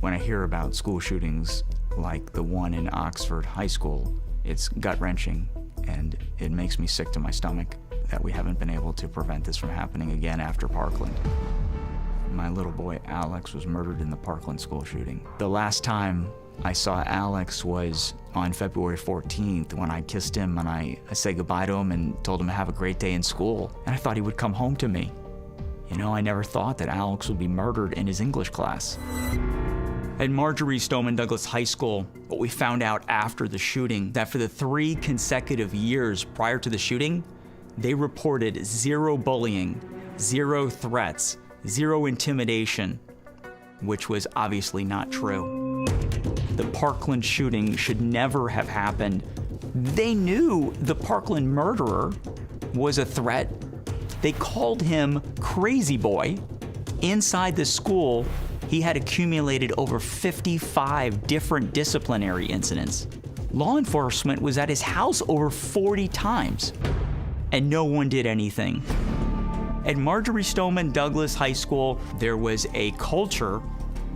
When I hear about school shootings like the one in Oxford High School, it's gut-wrenching, and it makes me sick to my stomach that we haven't been able to prevent this from happening again after Parkland. My little boy Alex was murdered in the Parkland school shooting. The last time I saw Alex was on February 14th when I kissed him and I said goodbye to him and told him to have a great day in school. And I thought he would come home to me. You know, I never thought that Alex would be murdered in his English class. At Marjory Stoneman Douglas High School, what we found out after the shooting, that for the 3 consecutive years prior to the shooting, they reported 0 bullying, 0 threats, 0 intimidation, which was obviously not true. The Parkland shooting should never have happened. They knew the Parkland murderer was a threat. They called him Crazy Boy. Inside the school, he had accumulated over 55 different disciplinary incidents. Law enforcement was at his house over 40 times, and no one did anything. At Marjory Stoneman Douglas High School, there was a culture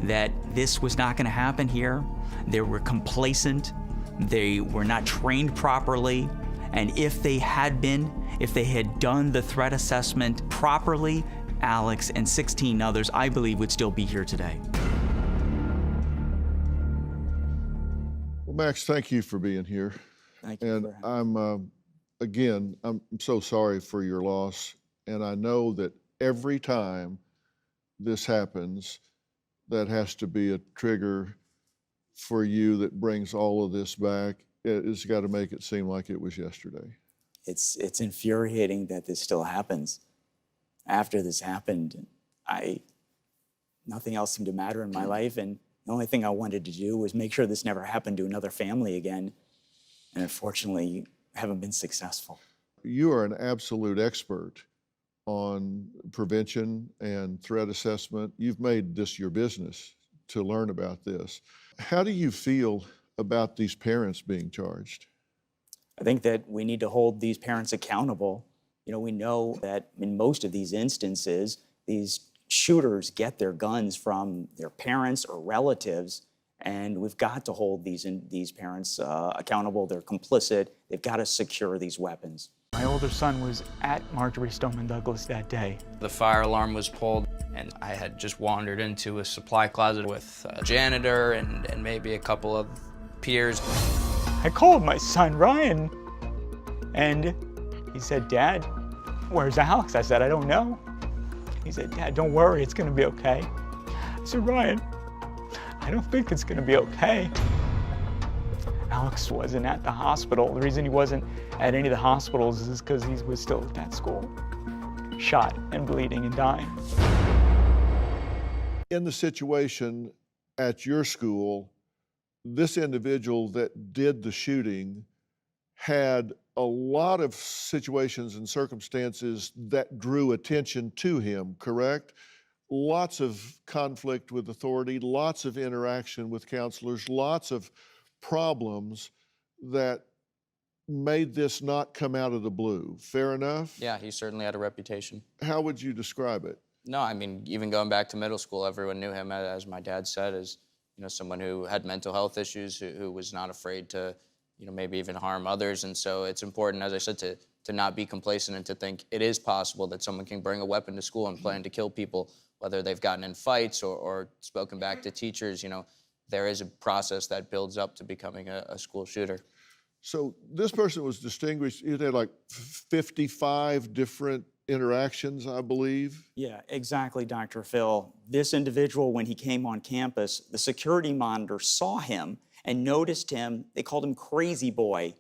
that this was not going to happen here. They were complacent, they were not trained properly, and if they had done the threat assessment properly, Alex and 16 others, I believe, would still be here today. Well, Max, thank you for being here. Thank you. And I'm so sorry for your loss. And I know that every time this happens, that has to be a trigger for you that brings all of this back. It's got to make it seem like it was yesterday. It's infuriating that this still happens. After this happened, nothing else seemed to matter in my life, and the only thing I wanted to do was make sure this never happened to another family again. And unfortunately, I haven't been successful. You are an absolute expert on prevention and threat assessment. You've made this your business to learn about this. How do you feel about these parents being charged? I think that we need to hold these parents accountable. You know, we know that in most of these instances, these shooters get their guns from their parents or relatives, and we've got to hold these parents accountable. They're complicit. They've got to secure these weapons. My older son was at Marjory Stoneman Douglas that day. The fire alarm was pulled, and I had just wandered into a supply closet with a janitor and maybe a couple of peers. I called my son, Ryan, and he said, "Dad, where's Alex?" I said, "I don't know." He said, "Dad, don't worry, it's gonna be okay." I said, "Ryan, I don't think it's gonna be okay." Alex wasn't at the hospital. The reason he wasn't at any of the hospitals is because he was still at that school, shot and bleeding and dying. In the situation at your school, this individual that did the shooting had a lot of situations and circumstances that drew attention to him, correct? Lots of conflict with authority, lots of interaction with counselors, lots of problems that made this not come out of the blue. Fair enough? Yeah, he certainly had a reputation. How would you describe it? No, I mean, even going back to middle school, everyone knew him, as my dad said, as someone who had mental health issues, who was not afraid to maybe even harm others. And so it's important, as I said, to not be complacent and to think it is possible that someone can bring a weapon to school and plan to kill people, whether they've gotten in fights or spoken back to teachers. There is a process that builds up to becoming a school shooter. So this person was distinguished. He had like 55 different interactions, I believe. Yeah, exactly, Dr. Phil. This individual, when he came on campus, the security monitor saw him and noticed him. They called him Crazy Boy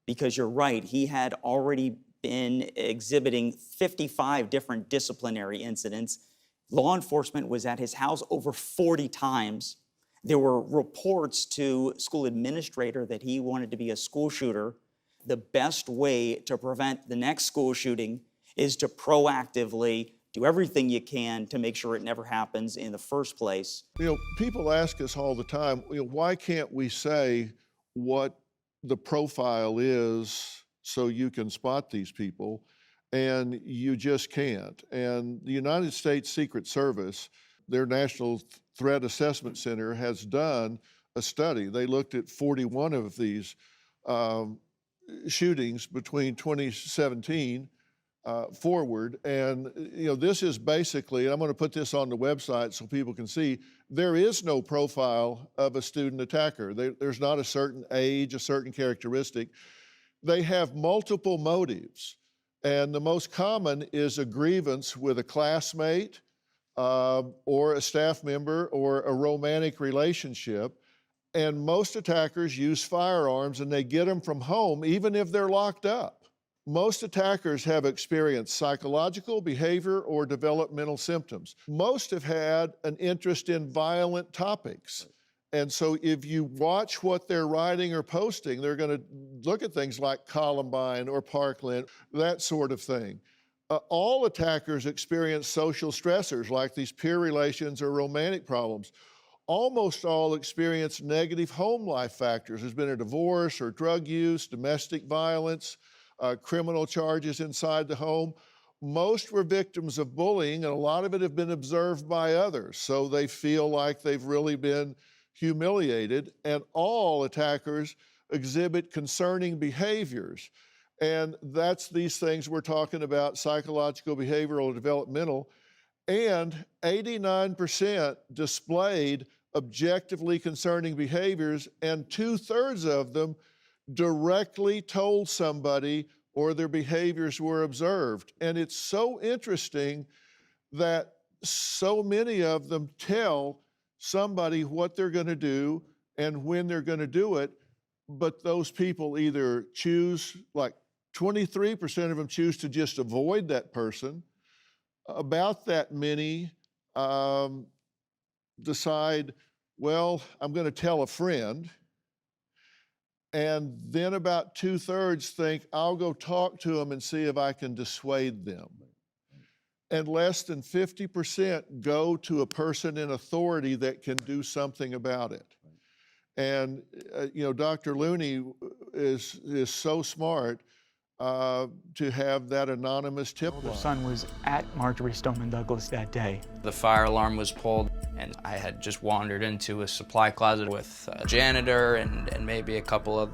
because you're right, he had already been exhibiting 55 different disciplinary incidents. Law enforcement was at his house over 40 times. There were reports to school administrator that he wanted to be a school shooter. The best way to prevent the next school shooting is to proactively do everything you can to make sure it never happens in the first place. People ask us all the time, why can't we say what the profile is so you can spot these people? And you just can't. And the United States Secret Service their National Threat Assessment Center has done a study. They looked at 41 of these shootings between 2017 forward. And this is basically, and I'm going to put this on the website so people can see, there is no profile of a student attacker. There's not a certain age, a certain characteristic. They have multiple motives. And the most common is a grievance with a classmate or a staff member or a romantic relationship. And most attackers use firearms and they get them from home, even if they're locked up. Most attackers have experienced psychological, behavior, or developmental symptoms. Most have had an interest in violent topics. And so if you watch what they're writing or posting, they're going to look at things like Columbine or Parkland, that sort of thing. All attackers experience social stressors like these peer relations or romantic problems. Almost all experience negative home life factors. There's been a divorce or drug use, domestic violence, criminal charges inside the home. Most were victims of bullying, and a lot of it have been observed by others, so they feel like they've really been humiliated, and all attackers exhibit concerning behaviors. And that's these things we're talking about, psychological, behavioral, developmental, and 89% displayed objectively concerning behaviors, and 2/3 of them directly told somebody or their behaviors were observed. And it's so interesting that so many of them tell somebody what they're going to do and when they're going to do it, but those people either choose, like 23% of them choose to just avoid that person. About that many decide, well, I'm going to tell a friend. And then about 2/3 think, I'll go talk to them and see if I can dissuade them. And less than 50% go to a person in authority that can do something about it. And Dr. Looney is so smart to have that anonymous tip line. Her son was at Marjory Stoneman Douglas that day. The fire alarm was pulled, and I had just wandered into a supply closet with a janitor and maybe a couple of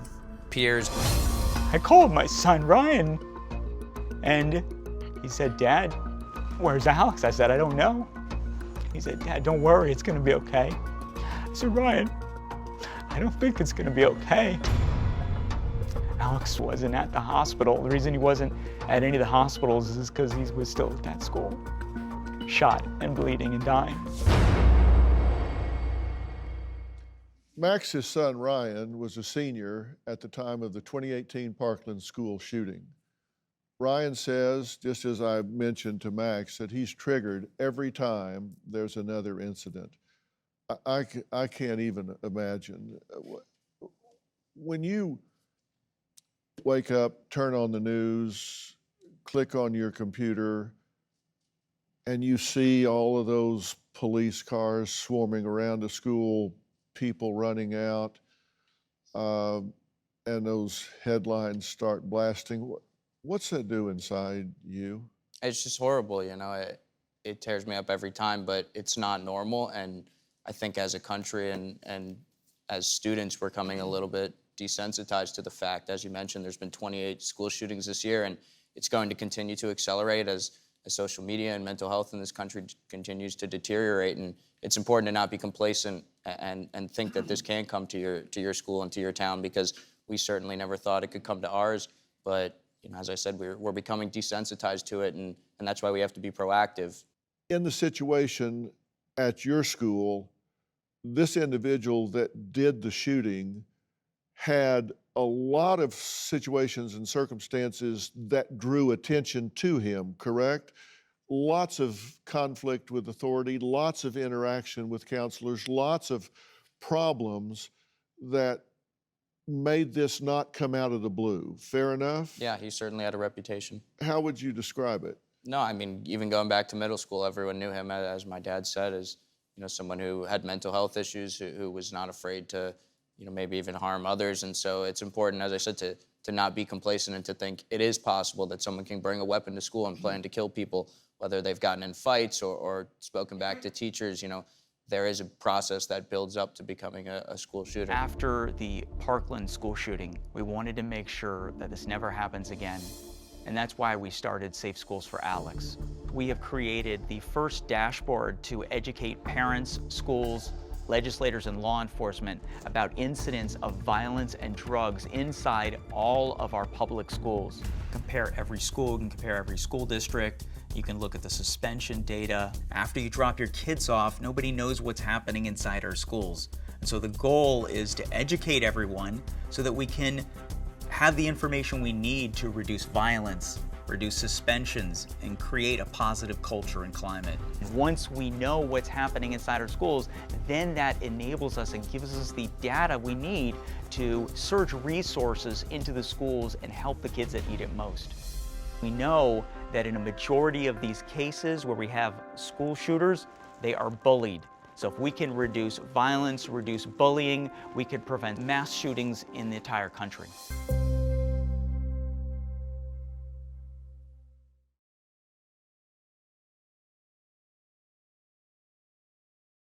peers. I called my son, Ryan, and he said, "Dad, where's Alex?" I said, "I don't know." He said, "Dad, don't worry, it's gonna be okay." I said, "Ryan, I don't think it's gonna be okay." Alex wasn't at the hospital. The reason he wasn't at any of the hospitals is because he was still at that school, shot and bleeding and dying. Max's son, Ryan, was a senior at the time of the 2018 Parkland school shooting. Ryan says, just as I mentioned to Max, that he's triggered every time there's another incident. I can't even imagine. When you wake up, turn on the news, click on your computer, and you see all of those police cars swarming around the school, people running out, and those headlines start blasting, what's that do inside you? It's just horrible, it tears me up every time, but it's not normal. And I think as a country and as students, we're coming a little bit desensitized to the fact. As you mentioned, there's been 28 school shootings this year, and it's going to continue to accelerate as social media and mental health in this country continues to deteriorate. And it's important to not be complacent and think that this can come to your school and to your town, because we certainly never thought it could come to ours. But as I said, we're becoming desensitized to it, and that's why we have to be proactive. In the situation at your school, this individual that did the shooting had a lot of situations and circumstances that drew attention to him, correct? Lots of conflict with authority, lots of interaction with counselors, lots of problems that made this not come out of the blue. Fair enough? Yeah, he certainly had a reputation. How would you describe it? No, I mean, even going back to middle school, everyone knew him, as my dad said, as someone who had mental health issues, who was not afraid to maybe even harm others. And so it's important, as I said, to not be complacent and to think it is possible that someone can bring a weapon to school and plan to kill people whether they've gotten in fights or spoken back to teachers, there is a process that builds up to becoming a school shooter. After the Parkland school shooting, we wanted to make sure that this never happens again. And that's why we started Safe Schools for Alex. We have created the first dashboard to educate parents, schools, legislators, and law enforcement about incidents of violence and drugs inside all of our public schools. Compare every school, you can compare every school district. You can look at the suspension data. After you drop your kids off, nobody knows what's happening inside our schools. And so the goal is to educate everyone so that we can have the information we need to reduce violence, reduce suspensions, and create a positive culture and climate. Once we know what's happening inside our schools, then that enables us and gives us the data we need to surge resources into the schools and help the kids that need it most. We know that in a majority of these cases where we have school shooters, they are bullied. So if we can reduce violence, reduce bullying, we could prevent mass shootings in the entire country.